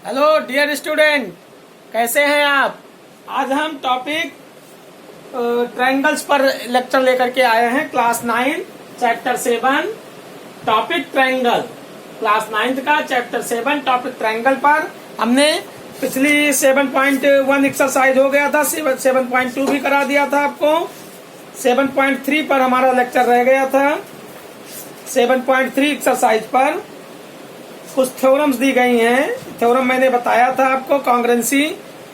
Hello dear student, कैसे हैं आप। आज हम टॉपिक ट्रायंगल्स पर लेक्चर लेकर के आए हैं। Class 9 chapter 7 topic triangle. Class 9 का चैप्टर 7 टॉपिक ट्रायंगल पर हमने पिछली 7.1 एक्सरसाइज हो गया था, 7.2 भी करा दिया था आपको। 7.3 पर हमारा लेक्चर रह गया था। 7.3 एक्सरसाइज पर कुछ थ्योरम्स दी गई हैं। थ्योरम मैंने बताया था आपको। कॉन्ग्रेंसी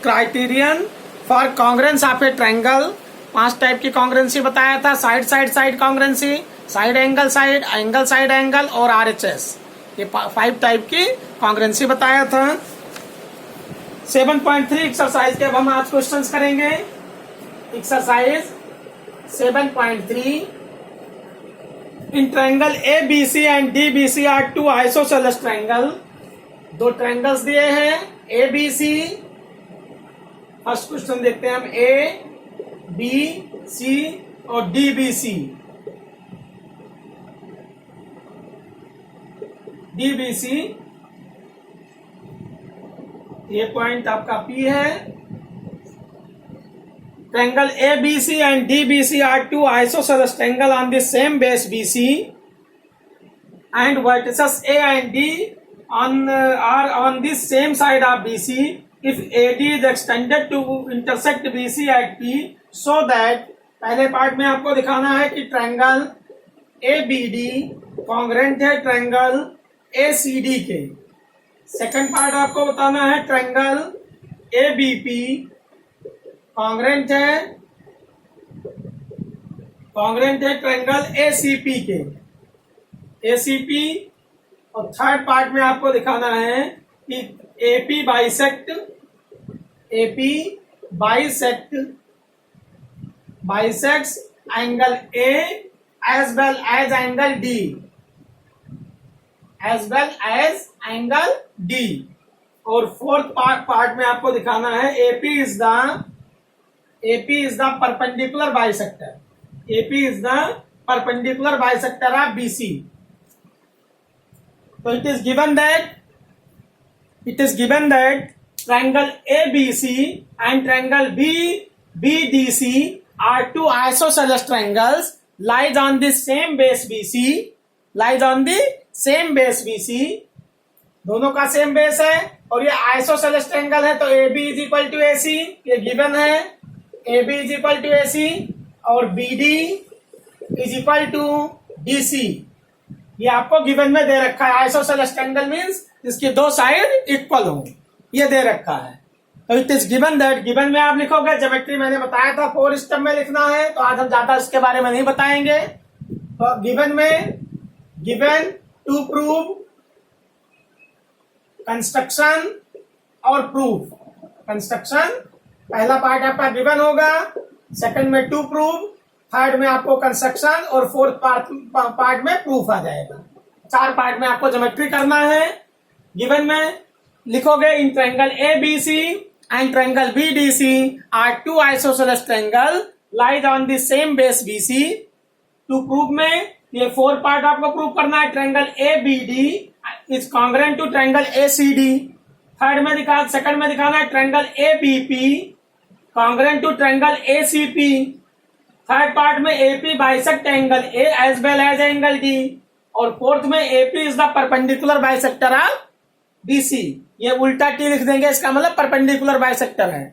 criterion for congruence of A triangle, 5 type की कॉन्ग्रेंसी बताया था। Side side side कॉन्ग्रेंसी, side angle side angle और RHS, ये 5 टाइप की कॉन्ग्रेंसी बताया था। 7.3 एक्सरसाइज के अब हम आज क्वेश्चंस करेंगे। Exercise 7.3 in triangle ABC and DBC are 2 isosceles triangle. 2 triangles दिए हैं ABC। फर्स्ट क्वेश्चन देखते हैं हम ABC और DBC। DBC ये पॉइंट आपका P है। Triangle ABC and DBC are 2 isosceles triangle on the same base BC, and vertices A and D are on the same side of BC. If AD is extended to intersect BC at P, so that पहले part में आपको दिखाना है कि triangle ABD congruent है triangle ACD के। Second part आपको बताना है ट्रायंगल ABP कॉन्ग्रेंट है ट्रायंगल ACP के। ACP और थर्ड पार्ट में आपको दिखाना है कि AP bisects angle A as well as angle D। और फोर्थ पार्ट में आपको दिखाना है AP is the perpendicular bisector। AP is the perpendicular bisector of BC। So it is given that triangle ABC and triangle BDC are 2 isosceles triangles lies on the same base BC। दोनों का same base है और ये isosceles triangle है, तो AB is equal to AC, ये given है। AB is equal to AC और BD is equal to DC, ये आपको गिवन में दे रखा है। आइसोसेलेस ट्रायंगल मींस इसकी 2 साइड इक्वल हो, ये दे रखा है। तो it is given that, given में आप लिखोगे। ज्योमेट्री मैंने बताया था 4 स्टेप में लिखना है, तो आज हम ज्यादा इसके बारे में नहीं बताएंगे। तो गिवन टू प्रूव कंस्ट्रक्शन और प्रूफ। कंस्ट्रक्शन पहला पार्ट आपका गिवन होगा, सेकंड में टू प्रूव, थर्ड में आपको कंस्ट्रक्शन और फोर्थ पार्ट में प्रूफ आ जाएगा। 4 पार्ट में आपको ज्योमेट्री करना है। गिवन में लिखोगे in triangle ABC and triangle BDC are 2 isosceles triangle lies on the same base BC। To proof में ये 4 पार्ट आपको प्रूव करना है। Triangle ABD is congruent to triangle ACD। Second में दिखाना है triangle ABP congruent to triangle ACP। Third part में AP bisect angle A as well as angle D। और फोर्थ में AP is the perpendicular bisector of BC। ये उल्टा T लिख देंगे, इसका मतलब परपेंडिकुलर बाइसेक्टर है।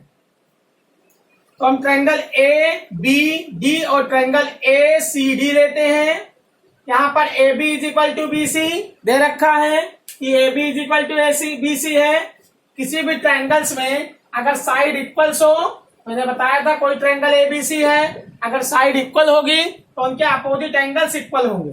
तो हम ट्रायंगल ABD और ट्रायंगल ACD लेते हैं। यहाँ पर AB is equal to BC दे रखा है कि AB is equal to BC है। किसी भी ट्रायंगल्स में अगर साइड इक्वल्स हो, मैंने बताया था कोई ट्रायंगल ABC है, अगर साइड इक्वल होगी तो उनके अपोजिट एंगल्स इक्वल होंगे।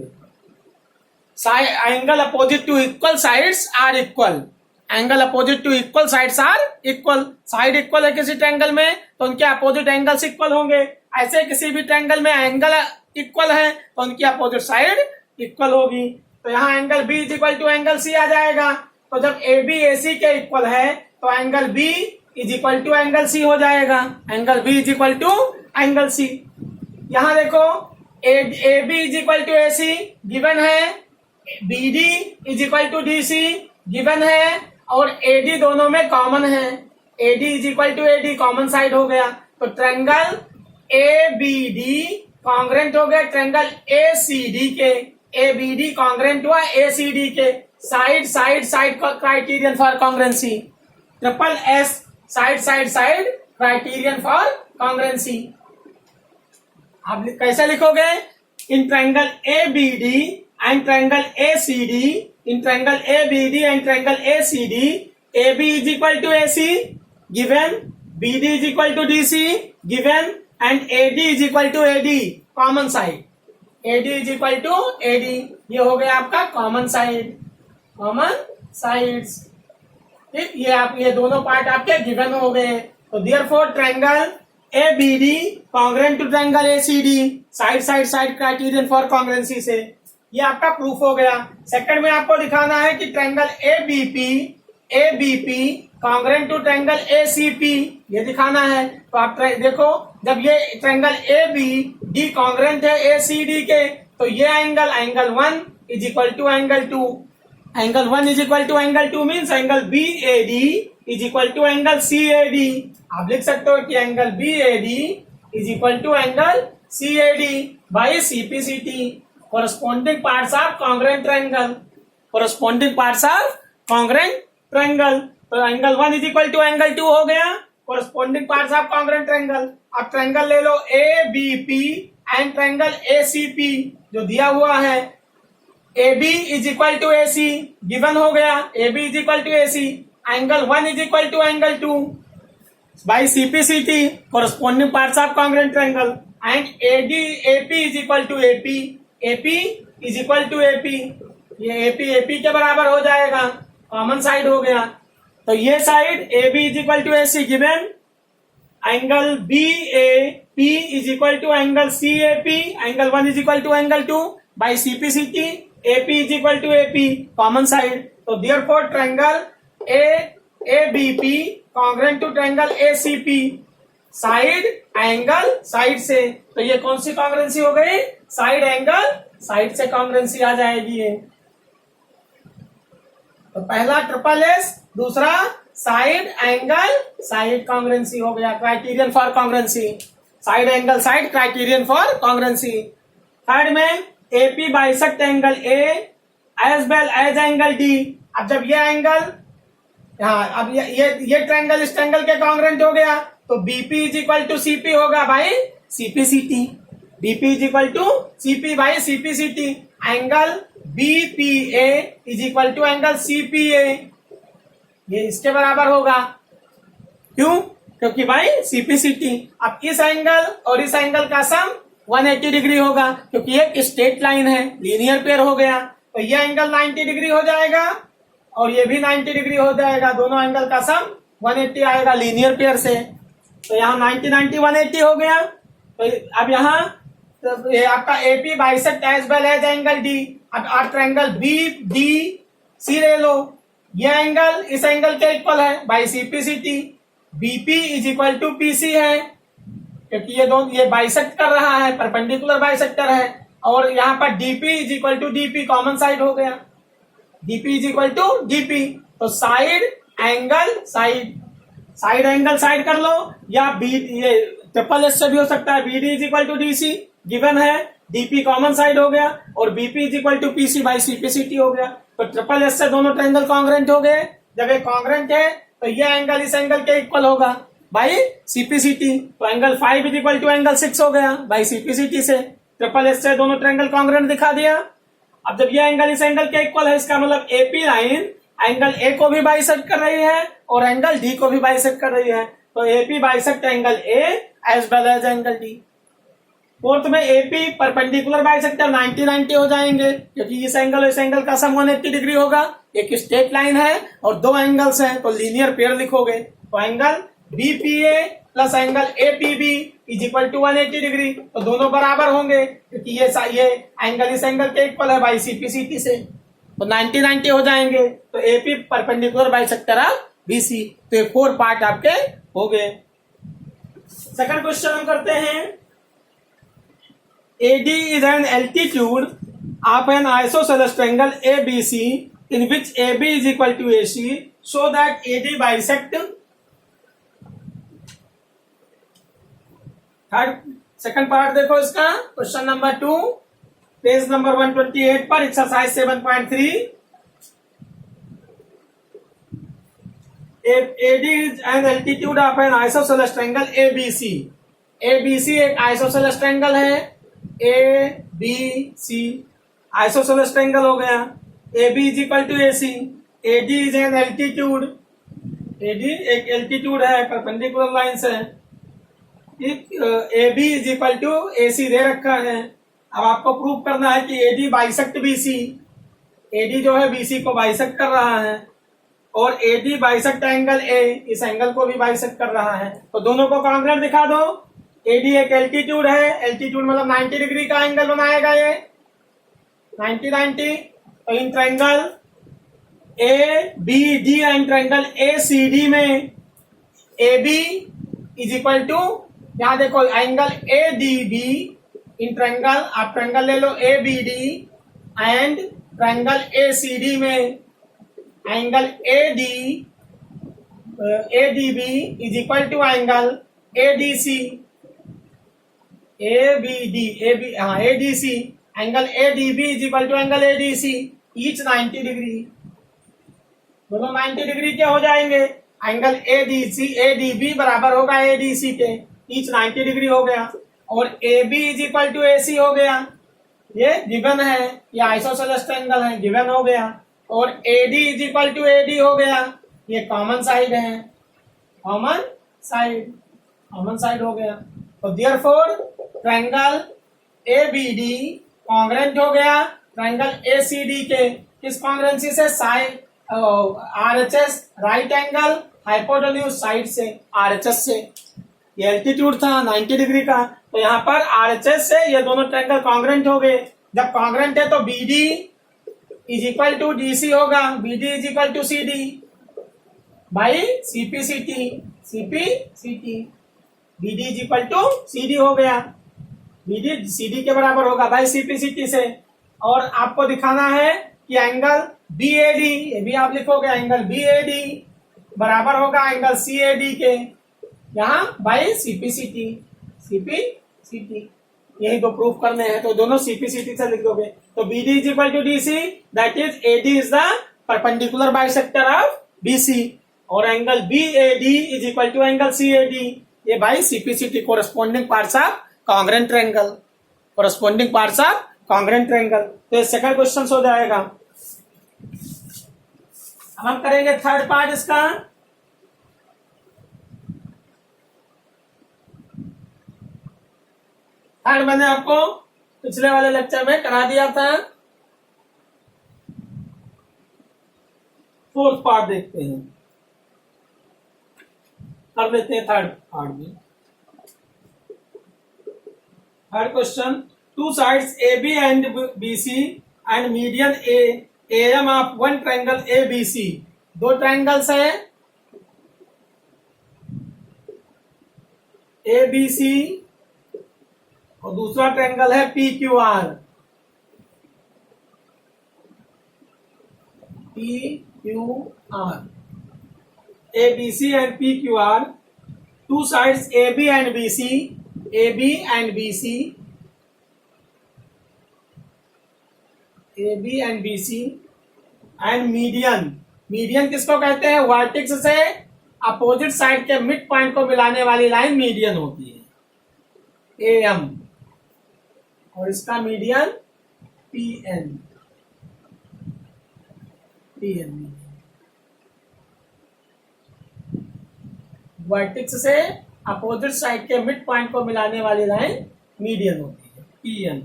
Angle opposite to equal sides are equal. Angle opposite to equal sides are equal. Side equal है किसी ट्रायंगल में तो उनके अपोजिट एंगल्स इक्वल होंगे। ऐसे किसी भी ट्रायंगल में एंगल इक्वल है तो उनकी अपोजिट साइड इक्वल होगी। तो यहाँ angle B is equal to angle C आ जाएगा। तो जब AB AC के इक्वल है तो angle B is equal to angle C हो जाएगा। Angle B is equal to angle C। यहाँ देखो AB is equal to AC given है, BD is equal to DC given है, और एडी दोनों में कॉमन है, AD is equal to AD, common side हो गया। तो triangle A B D congruent हो गया ट्रायंगल ए सी डी के, ए बी डी कॉन्ग्रेंट हुआ ए सी डी के। साइड साइड साइड का criterion for congruency, triple S side side side criterion for congruency. आप कैसे लिखोगे? In triangle A B D and triangle A C D, in triangle A B D and triangle A C D, A B is equal to A C given, B D is equal to D C given, and A D is equal to A D common side, A D is equal to A D, ये हो गया आपका common side, common sides. ठीक, ये दोनों part आपके given हो गए। तो therefore triangle A B D congruent to triangle A C D, side side side criterion for congruency से, ये आपका प्रूफ हो गया। सेकंड में आपको दिखाना है कि triangle A B P congruent to triangle A C P, ये दिखाना है। तो आप देखो, जब ये triangle A B D congruent है ए सी डी के, तो ये angle 1 is equal to angle 2, angle 1 is equal to angle 2 means angle B A D is equal to angle C A D. आप लिख सकते हो कि angle B A D is equal to angle C A D by C P C T, corresponding parts of congruent triangle, corresponding parts of congruent triangle। तो angle 1 is equal to angle 2 हो गया, corresponding parts of congruent triangle। अब triangle ले लो A B P and triangle A C P जो दिया हुआ है, A B is equal to A C given हो गया, A B is equal to A C, angle 1 is equal to angle 2 by C P C T, corresponding parts of congruent triangle, and A P is equal to A P, AP is equal to AP, ये AP के बराबर हो जाएगा, common side हो गया। तो ये side AB is equal to AC given, angle BAP is equal to angle CAP, angle 1 is equal to angle 2 by CPCT, AP is equal to AP common side. तो therefore triangle ABP congruent to triangle ACP, side angle side से, तो ये कौन सी कॉन्ग्रेंसी हो गई? Side angle side से कॉन्ग्रेंसी आ जाएगी ये। तो पहला ट्रिपल एस, दूसरा साइड एंगल साइड कॉन्ग्रेंसी हो गया, criterion for congruency, side angle side criterion for congruency. Third में AP bisect angle A as well as angle D. अब जब ये एंगल, हाँ, अब ये ट्रायंगल इस ट्रायंगल के कॉन्ग्रेंट हो गया, तो BP is equal to CP होगा भाई CPCT, BP is equal to CP by CPCT, angle BPA is equal to angle CPA, ये इसके बराबर होगा। क्यों? क्योंकि भाई सीपीसीटी। अब इस एंगल और इस एंगल का सम 180 डिग्री होगा, क्योंकि एक स्ट्रेट लाइन है, लीनियर पेयर हो गया। तो ये एंगल 90 डिग्री हो जाएगा और ये भी 90 डिग्री हो जाएगा, दोनों एंगल का सम 180 आएगा लीनियर पेयर से। तो यहाँ 90 90 180 हो गया। तो अब यहाँ तो ये आपका AP bisect as well as angle D. अब आप ट्रायंगल बी डी सी ले लो, ये एंगल इस एंगल के इक्वल है by CPCT, BP is equal to PC है, क्योंकि ये बाइसेक्ट कर रहा है, परपेंडिकुलर बाइसेक्टर है। और यहाँ पर DP is equal to DP common side हो गया, DP is equal to DP. तो side angle side, side angle side कर लो, या बी ये ट्रिपल एस से भी हो सकता है, B D is equal to D C given है, डीपी कॉमन साइड हो गया और BP is equal to PC by CPCT हो गया। तो ट्रिपल एस से दोनों ट्रायंगल कॉन्ग्रेंट हो गए। जब ये कॉन्ग्रेंट है तो ये एंगल इस एंगल के इक्वल होगा बाई सीपीसीटी। तो angle 5 is equal to angle 6 हो गया बाई सीपीसीटी से। ट्रिपल एस से दोनों ट्रायंगल कॉन्ग्रेंट दिखा दिया। अब जब ये एंगल इस एंगल के इक्वल है, इसका मतलब एपी लाइन एंगल ए को भी बाइसेक्ट कर रही है और एंगल डी को भी बाइसेक्ट कर रही है। तो AP bisect angle A as well as angle D. Fourth में एपी परपेंडिकुलर बाइसेक्टर 90 90 हो जाएंगे, क्योंकि इस एंगल और इस एंगल का सम 180 डिग्री होगा। एक स्ट्रेट लाइन है और दो एंगल्स हैं, तो लीनियर पेयर लिखोगे। तो angle BPA plus angle APB is equal to 180 degree. तो दोनों बराबर होंगे, क्योंकि ये एंगल इस एंगल के इक्वल है बाई सीपीसीटी से। तो 90 90 हो जाएंगे। तो AP perpendicular bisector of BC. तो ये 4 पार्ट आपके हो गए। सेकंड क्वेश्चन हम करते हैं। AD is an altitude of an isosceles triangle ABC in which AB is equal to AC so that AD bisect third second part देखो इसका क्वेश्चन नंबर 2 पेज नंबर 128 पर exercise 7.3 AD is an altitude of an isosceles triangle ABC. ABC एक isosceles triangle है ABC isosceles triangle हो गया. AB is equal to AC. AD is an altitude. AD एक altitude है perpendicular lines है. AB is equal to AC दे रखा है. अब आपको प्रूव करना है कि AD बाइसेक्ट BC. AD जो है BC को बाइसेक्ट कर रहा है और AD बाइसेक्ट एंगल A, इस एंगल को भी बाइसेक्ट कर रहा है. तो दोनों को कॉन्ग्रुएंट दिखा दो. AD एक एल्टीट्यूड है, एल्टीट्यूड मतलब 90 डिग्री का एंगल बनाएगा ये 90. तो in triangle ABD and triangle ACD में AB इज इक्वल टू, यहां देखो एंगल ADB इन ट्रायंगल, आप ट्रायंगल ले लो ABD एंड ट्रायंगल ACD में angle ADB is equal to angle ADC ADC angle ADB is equal to angle ADC each 90 degree. दोनों 90 degree के हो जाएंगे. एंगल ADB बराबर होगा ADC के, ईच 90 डिग्री हो गया. और AB is equal to AC हो गया, ये गिवन है, ये आइसोसेलेस ट्रायंगल है, गिवन हो गया. और AD is equal to AD हो गया, ये कॉमन साइड है, कॉमन साइड हो गया. तो देयरफॉर ट्रायंगल ABD कॉन्ग्रुएंट हो गया ट्रायंगल ACD के. किस कॉन्ग्रुएंसी से? Side RHS right angle hypotenuse side से, RHS से. ये एल्टीट्यूड था 90 डिग्री का, तो यहाँ पर RHS से ये दोनों ट्रायंगल कॉन्ग्रुएंट हो गए. जब कॉन्ग्रुएंट है तो BD is equal to DC होगा, BD is equal to CD by CPCT. BD is equal to CD हो गया, BD CD के बराबर होगा बाई CPCT से. और आपको दिखाना है कि एंगल BAD, ये भी आप लिखोगे, एंगल BAD बराबर होगा एंगल CAD के, यहाँ बाई CPCT. यही दो प्रूफ करने हैं, तो दोनों CPCT से लिख दोगे. तो BD is equal to DC, that is AD is the perpendicular bisector of BC. और angle BAD is equal to angle CAD, ये by CPCT corresponding parts of congruent triangle. तो ये सेकंड क्वेश्चन हो जाएगा. अब हम करेंगे थर्ड पार्ट इसका. थर्ड मैंने आपको पिछले वाले लेक्चर में करा दिया था. फोर्थ पार्ट देखते हैं, कर लेते हैं थर्ड पार्ट में. Third question, to sides AB and BC and median AM of one triangle ABC. दो ट्रायंगल्स है ABC और दूसरा ट्रायंगल है PQR. ABC and PQR, two sides AB and BC and median किसको कहते हैं? वर्टेक्स से अपोजिट साइड के मिड पॉइंट को मिलाने वाली लाइन मीडियन होती है, AM, और इसका मीडियन PN. वर्टेक्स से अपोजिट साइड के मिड पॉइंट को मिलाने वाली लाइन मीडियन होती है, PN.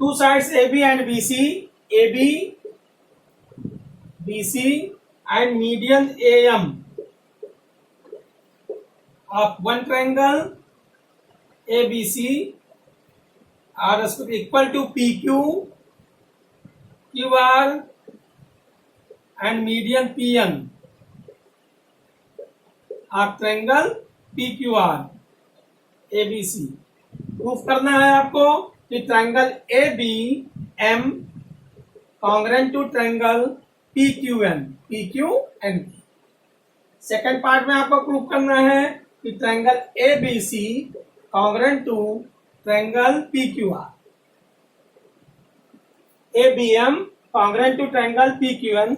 Two sides AB and BC and median AM of one triangle ABC are equal to PQ, QR and median PN of triangle PQR ABC. Proof करना है आपको कि triangle ABM congruent to triangle PQN। Second part में आपको prove करना है कि triangle ABC congruent to triangle PQR, ABM congruent to triangle PQN।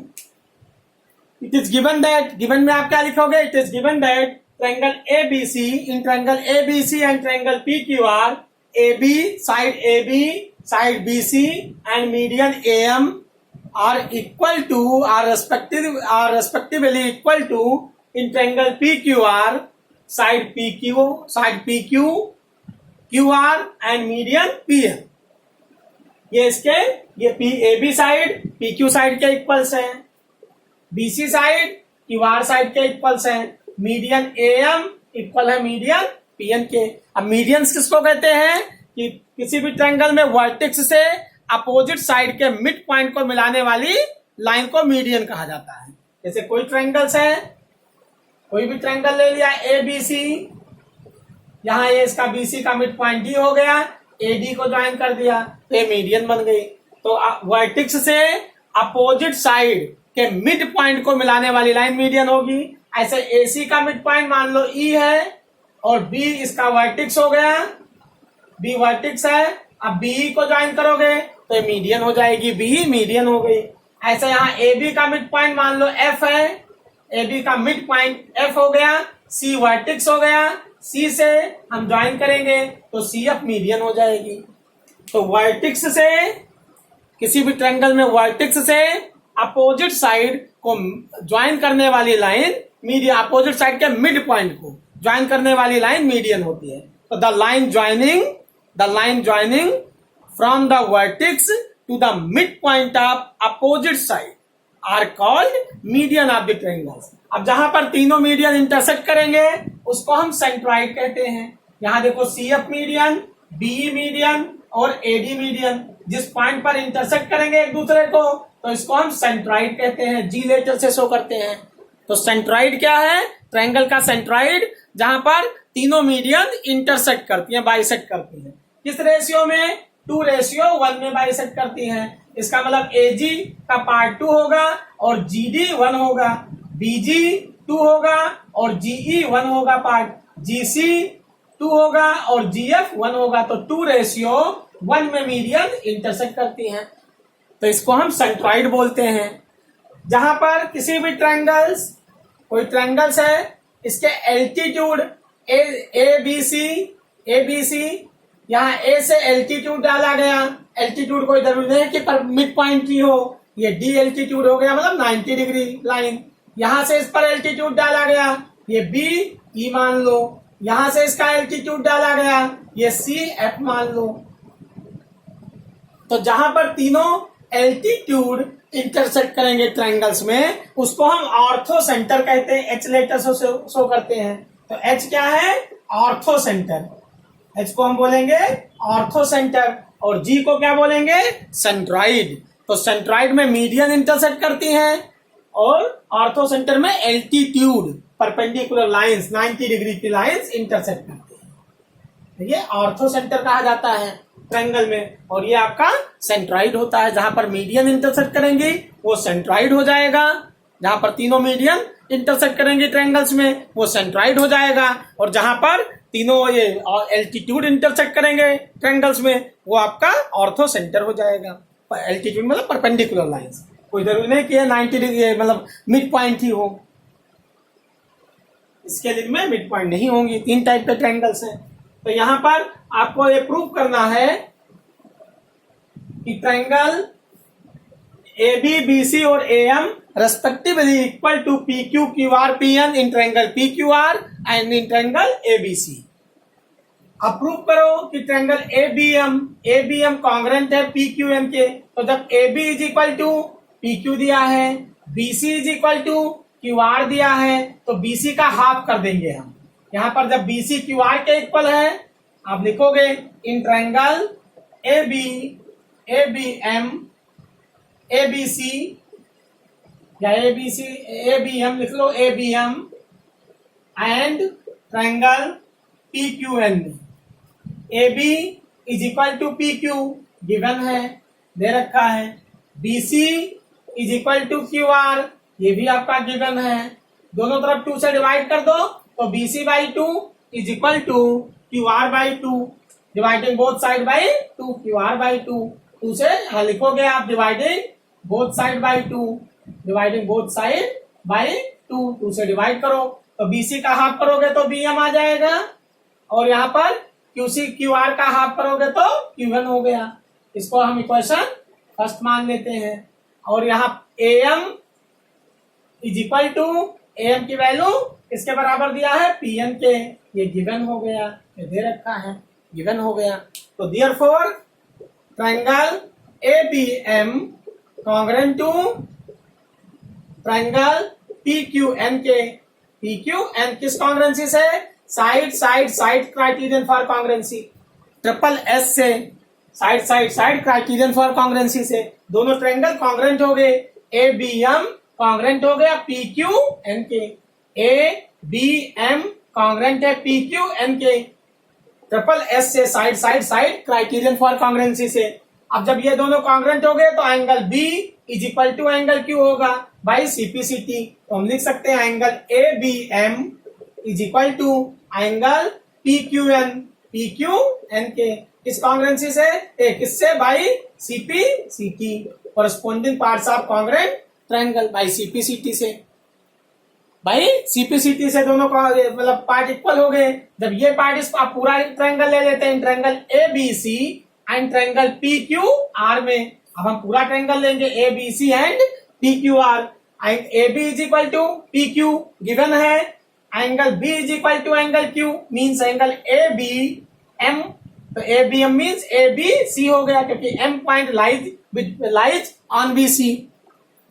It is given that, given में आप क्या लिखोगे, it is given that triangle ABC, in triangle ABC and triangle PQR, AB side BC and median AM are respectively equal to in triangle PQR side PQ QR and median PM। ये AB side PQ side के equals है, BC side QR side के equals है, median AM equal है median PN के। अब medians किसको कहते हैं कि किसी भी ट्रायंगल में वर्टेक्स से अपोजिट साइड के मिड पॉइंट को मिलाने वाली लाइन को मीडियन कहा जाता है। जैसे कोई ट्रायंगल्स है, कोई भी ट्रायंगल ले लिया ABC, यहाँ ये इसका BC का मिड पॉइंट D हो गया, AD को ज्वाइन कर दिया तो ये मीडियन बन गई। तो वर्टेक्स से अपोजिट साइड के मिड पॉइंट को मिलाने वाली लाइन मीडियन होगी। ऐसे AC का मिड पॉइंट मान लो E है और B इसका वर्टेक्स हो गया, B वर्टेक्स है, अब BE को ज्वाइन करोगे तो ये मीडियन हो जाएगी, BE मीडियन हो गई। ऐसे यहाँ AB का मिड पॉइंट मान लो F है, AB का मिड पॉइंट F हो गया, C वर्टेक्स हो गया, C से हम ज्वाइन करेंगे तो CF मीडियन हो जाएगी। तो वर्टेक्स से किसी भी ट्रायंगल में वर्टेक्स से अपोजिट साइड को ज्वाइन करने वाली लाइन मीडियन, अपोजिट साइड के मिड पॉइंट को ज्वाइन करने वाली लाइन मीडियन होती है। तो the line joining from the vertex to the mid point of opposite side are called median of the triangles. अब जहां पर तीनों मीडियन इंटरसेक्ट करेंगे उसको हम सेंट्रॉइड कहते हैं। यहां देखो CF मीडियन, BE मीडियन और AD मीडियन जिस पॉइंट पर इंटरसेक्ट करेंगे एक दूसरे को तो इसको हम सेंट्रॉइड कहते हैं, G लेटर से शो करते हैं। तो सेंट्रॉइड क्या है, ट्रायंगल का सेंट्रॉइड जहां पर तीनों मीडियन इंटरसेक्ट करती हैं, बाइसेक्ट करती हैं। किस रेशियो में, 2:1 में बाइसेक्ट करती हैं। इसका मतलब AG का पार्ट 2 होगा और GD 1 होगा, BG 2 होगा और GE 1 होगा पार्ट, GC 2 होगा और GF 1 होगा। तो 2:1 में मीडियन इंटरसेक्ट करती हैं, तो इसको हम सेंट्रॉइड बोलते हैं। जहां पर किसी भी ट्रायंगल्स, कोई ट्रायंगल्स है, इसके एल्टीट्यूड ABC, यहाँ A से एल्टीट्यूड डाला गया, एल्टीट्यूड कोई जरूरी नहीं है कि पर मिड पॉइंट की हो, ये D एल्टीट्यूड हो गया मतलब 90 डिग्री लाइन। यहां से इस पर एल्टीट्यूड डाला गया, ये BE मान लो, यहां से इसका एल्टीट्यूड डाला गया, ये CF मान लो। तो जहां पर तीनों एल्टीट्यूड इंटरसेक्ट करेंगे ट्रायंगल्स में उसको हम ऑर्थो सेंटर कहते हैं, H लेटर से शो करते हैं। तो H क्या है, ऑर्थो सेंटर, H को हम बोलेंगे ऑर्थो सेंटर और G को क्या बोलेंगे, सेंट्रॉइड। तो सेंट्रॉइड में मीडियन इंटरसेक्ट करती हैं और ऑर्थो सेंटर में एल्टीट्यूड परपेंडिकुलर लाइंस 90 डिग्री की लाइंस इंटरसेक्ट करती हैं। ये ऑर्थो सेंटर कहा जाता है ट्रायंगल में और ये आपका सेंट्रॉइड होता है। जहां पर मीडियन इंटरसेक्ट करेंगी वो सेंट्रॉइड हो जाएगा, जहां पर तीनों मीडियन इंटरसेक्ट करेंगे ट्रायंगल्स में वो सेंट्रॉइड हो जाएगा, और जहां पर तीनों ये एल्टीट्यूड इंटरसेक्ट करेंगे ट्रायंगल्स में वो आपका ऑर्थो सेंटर हो जाएगा। एल्टीट्यूड मतलब परपेंडिकुलर लाइंस, कोई जरूरी नहीं कि 90 डिग्री मतलब मिड पॉइंट ही हो, इसके लिए में मिड पॉइंट नहीं होंगी। 3 टाइप के ट्रायंगल्स हैं। तो यहां पर आपको ये प्रूव करना है कि ट्रायंगल AB, BC और AM respectively equal to PQ, QR, PN in triangle PQR and in triangle ABC। अब प्रूव करो कि ट्रायंगल ABM कॉन्ग्रुएंट है PQM के। तो जब AB is equal to PQ दिया है, BC is equal to QR दिया है, तो BC का हाफ कर देंगे हम। यहां पर जब BC QR के इक्वल है आप लिखोगे इन ट्रायंगल ABM ABC या ABM लिख लो, ABM and triangle PQN। AB is equal to PQ given है, दे रखा है, BC is equal to Q R, ये भी आपका गिवन है। दोनों तरफ 2 से डिवाइड कर दो तो BC by 2 is equal to QR by 2, dividing both side by 2, QR by 2 से लिखोगे आप dividing both side by 2, dividing both side by 2 से डिवाइड करो तो BC का हाफ करोगे तो BM आ जाएगा, और यहाँ पर QR का हाफ करोगे तो QN हो गया। इसको हम इक्वेशन फर्स्ट मान लेते हैं। और यहाँ AM is equal to, AM की वैल्यू इसके बराबर दिया है PN के, ये गिवन हो गया, ये दे रखा है, गिवन हो गया। तो therefore triangle ABM congruent to triangle PQN के, PQN किस कॉन्ग्रुएंसी से? Side side side criterion for congruency, triple S से side side side criterion for congruency से दोनों ट्रायंगल कॉन्ग्रुएंट हो गए। ABM कॉन्ग्रुएंट हो गया PQN के, ABM कॉन्ग्रुएंट है PQN के, ट्रिपल S से side side side criterion for congruency से। अब जब ये दोनों कॉन्ग्रुएंट हो गए तो angle B is equal to angle Q होगा बाई CPCT। तो हम लिख सकते हैं angle ABM is equal to angle PQN के, किस कॉन्ग्रुएंसी से? किससे? By CPCT, corresponding parts of congruent triangle by CPCT से, भाई CPCT से दोनों का मतलब पार्ट इक्वल हो गए। जब ये पार्ट इस आप पूरा ट्रायंगल ले लेते हैं, triangle ABC and triangle PQR में, अब हम पूरा ट्रायंगल लेंगे ABC and PQR। AB is equal to PQ given है, angle B is equal to angle Q means angle ABM, तो ABM मीन्स ABC हो गया, क्योंकि M point lies on BC,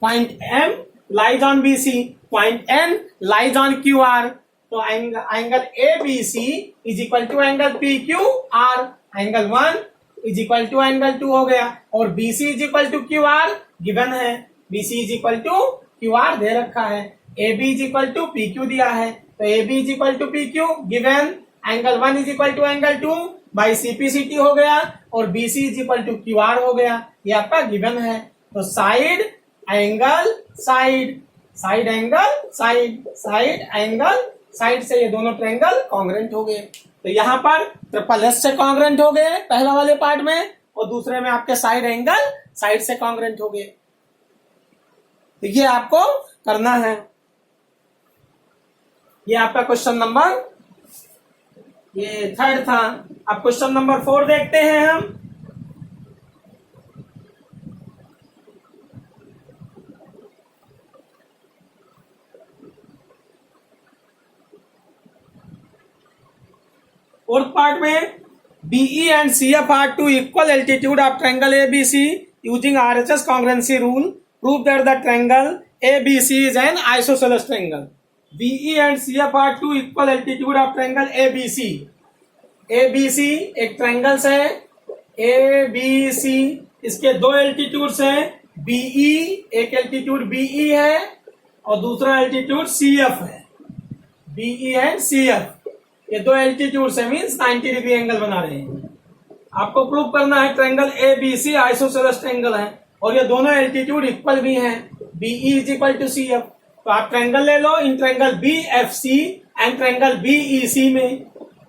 point M lies on BC, point N lies on QR। तो angle ABC is equal to angle PQR, angle 1 is equal to angle 2 हो गया, और BC is equal to QR given है, BC is equal to QR दे रखा है, AB is equal to PQ दिया है, तो AB is equal to PQ given, angle 1 is equal to angle 2 by CPCT हो गया, और BC is equal to QR हो गया, ये आपका गिवन है। तो side angle side, side angle side, side angle side से ये दोनों ट्रायंगल कॉन्ग्रुएंट हो गए। तो यहाँ पर ट्रिपल S से कॉन्ग्रुएंट हो गए पहला वाले पार्ट में, और दूसरे में आपके साइड एंगल साइड से कॉन्ग्रुएंट हो गए। तो ये आपको करना है। ये आपका क्वेश्चन नंबर, ये 3rd था। अब क्वेश्चन नंबर 4 देखते हैं हम। फोर्थ पार्ट में BE and CF are two equal altitude of triangle ABC using RHS congruency rule. Prove that the triangle ABC is an isosceles triangle. BE and CF are two equal altitude of triangle ABC. ABC एक triangle है, ABC इसके दो altitudes हैं, BE एक altitude BE है और दूसरा altitude CF है। BE एंड CF ये दो एल्टीट्यूड्स है, मींस 90 डिग्री एंगल बना रहे हैं। आपको प्रूव करना है ट्रायंगल ABC आइसोसेलेस ट्रायंगल है और ये दोनों एल्टीट्यूड इक्वल भी हैं, BE is equal to CF। तो आप ट्रायंगल ले लो इन triangle BFC and triangle BEC में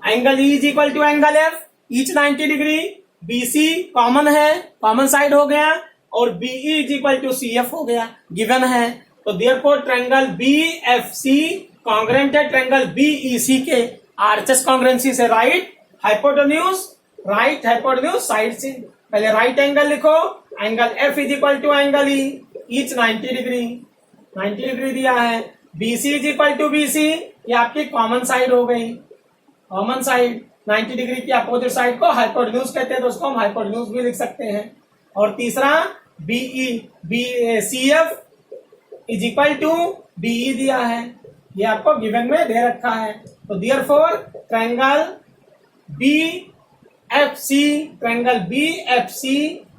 angle E is equal to angle F each 90 degree, BC common है, कॉमन साइड हो गया और BE is equal to CF हो गया, गिवन है। तो देयरफॉर ट्रायंगल BFC कॉन्ग्रुएंट है ट्रायंगल BEC के आरएचएस कॉन्ग्रुएंसी से। राइट हाइपोटेन्यूज साइड से पहले राइट एंगल लिखो, angle F is equal to angle E each 90 degree दिया है। BC is equal to BC, ये आपकी कॉमन साइड हो गई, कॉमन साइड 90 डिग्री की अपोजिट साइड को हाइपोटेन्यूज कहते हैं, तो उसको हम हाइपोटेन्यूज भी लिख सकते हैं। और तीसरा CF is equal to BE दिया है, ये आपको गिवन में दे रखा है। तो देयरफॉर ट्रायंगल BFC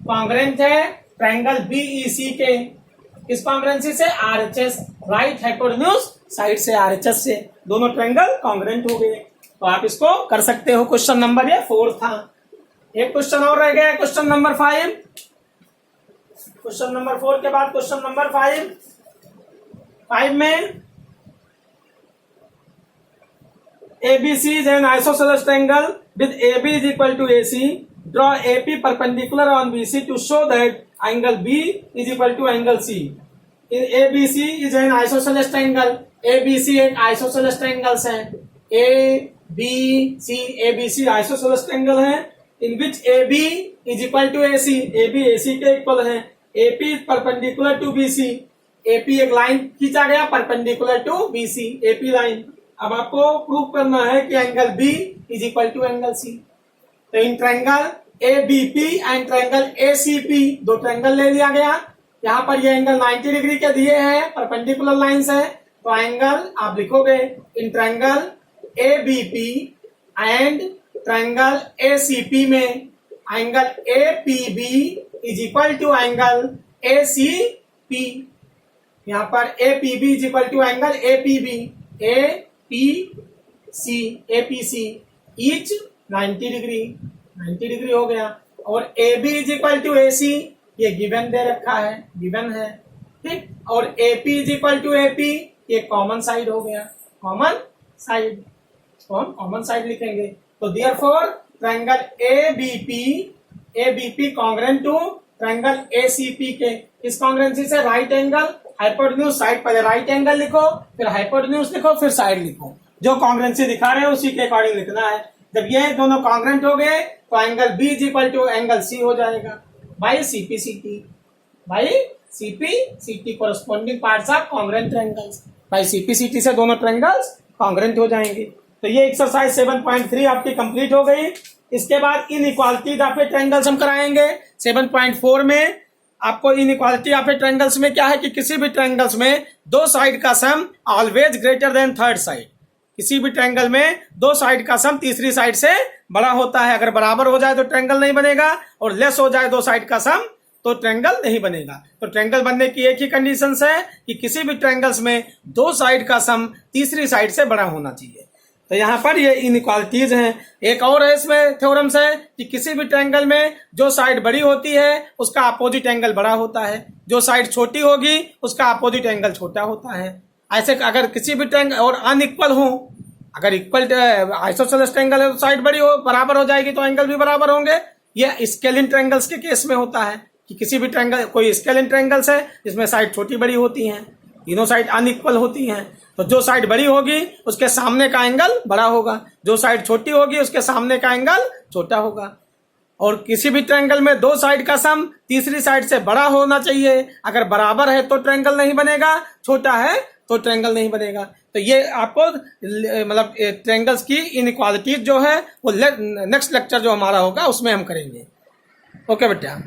कॉन्ग्रुएंट है ट्रायंगल BEC के, किस कॉन्ग्रुएंसी से? आरएचएस, राइट हाइपोटेन्यूज साइड से आरएचएस से, दोनों ट्रायंगल कॉन्ग्रुएंट हो गए। तो आप इसको कर सकते हो। क्वेश्चन नंबर ये 4 था। एक क्वेश्चन और रह गया, क्वेश्चन नंबर 5। क्वेश्चन नंबर 4 के बाद क्वेश्चन नंबर 5। 5 में ABC is an isosceles triangle with AB is equal to AC. Draw AP perpendicular on BC to show that angle B is equal to angle C. ABC is an isosceles triangle. ABC एक isosceles triangles है. ABC isosceles triangle है. In which AB is equal to AC. AB AC के equal है. AP is perpendicular to BC. AP एक line खींचा गया perpendicular to BC. AP line. अब आपको प्रूव करना है कि angle B is equal to angle C। तो in triangle ABP and triangle ACP दो ट्रायंगल ले लिया गया। यहाँ पर ये एंगल 90 डिग्री के दिए हैं, परपेंडिकुलर लाइंस है, तो एंगल आप लिखोगे in triangle ABP and triangle ACP में angle APB is equal to angle ACP। यहाँ पर APB is equal to angle APB। APC each 90 degree हो गया। और AB is equal to AC ये गिवन दे रखा है, गिवन है, ठीक। और AP is equal to AP ये कॉमन साइड हो गया, कॉमन साइड, तो हम कॉमन साइड लिखेंगे। तो therefore triangle ABP congruent to triangle ACP के इस कॉन्ग्रेंसी से राइट एंगल हाइपोटेन्यूज साइड, पहले राइट एंगल लिखो, फिर हाइपोटेन्यूज लिखो, फिर साइड लिखो, जो कॉन्ग्रेंसी दिखा रहे हैं उसी के अकॉर्डिंग लिखना है। जब ये दोनों कॉन्ग्रेंट हो गए तो angle B is equal to angle C हो जाएगा by CPCT corresponding parts of congruent triangles. By CPCT से दोनों ट्रायंगल्स कॉन्ग्रेंट हो जाएंगे। तो ये एक्सरसाइज 7.3 आपकी कंप्लीट हो गई। इसके बाद इनइक्वालिटीज ऑफ ट्रायंगल्स हम कराएंगे। 7.4 में आपको इनइक्वालिटी ऑफ ट्रायंगल्स में क्या है कि किसी भी ट्रायंगल्स में दो साइड का sum always greater than third side. किसी भी ट्रायंगल में दो साइड का सम तीसरी साइड से बड़ा होता है। अगर बराबर हो जाए तो ट्रायंगल नहीं बनेगा, और लेस हो जाए दो साइड का सम तो ट्रायंगल नहीं बनेगा। तो ट्रायंगल बनने की एक ही कंडीशन है कि किसी भी ट्रायंगल्स में दो साइड का सम तीसरी साइड से बड़ा होना चाहिए। तो यहाँ पर ये इनइक्वालिटीज हैं। एक और है इसमें थ्योरम्स है कि किसी भी ट्रायंगल में जो साइड बड़ी होती है उसका अपोजिट एंगल बड़ा होता है, जो साइड छोटी होगी उसका अपोजिट एंगल छोटा होता है। ऐसे अगर किसी भी ट्रायंगल और अनइक्वल हो, अगर इक्वल आइसोसेलेस ट्रायंगल है तो साइड बड़ी हो बराबर हो जाएगी तो एंगल भी बराबर होंगे। ये स्केलिन ट्रायंगल्स के केस में होता है कि किसी भी ट्रायंगल, कोई स्केलिन ट्रायंगल्स है जिसमें साइड छोटी बड़ी होती हैं, तीनों साइड अनइक्वल होती हैं, तो जो साइड बड़ी होगी उसके सामने का एंगल बड़ा होगा, जो साइड छोटी होगी उसके सामने का एंगल छोटा होगा। और किसी भी ट्रायंगल में दो साइड का सम तीसरी साइड से बड़ा होना चाहिए। अगर बराबर है तो ट्रायंगल नहीं बनेगा, छोटा है तो ट्रायंगल नहीं बनेगा। तो ये आपको मतलब ट्रायंगल्स की इनइक्वालिटीज जो है वो नेक्स्ट लेक्चर जो हमारा होगा उसमें हम करेंगे। ओके बेटा।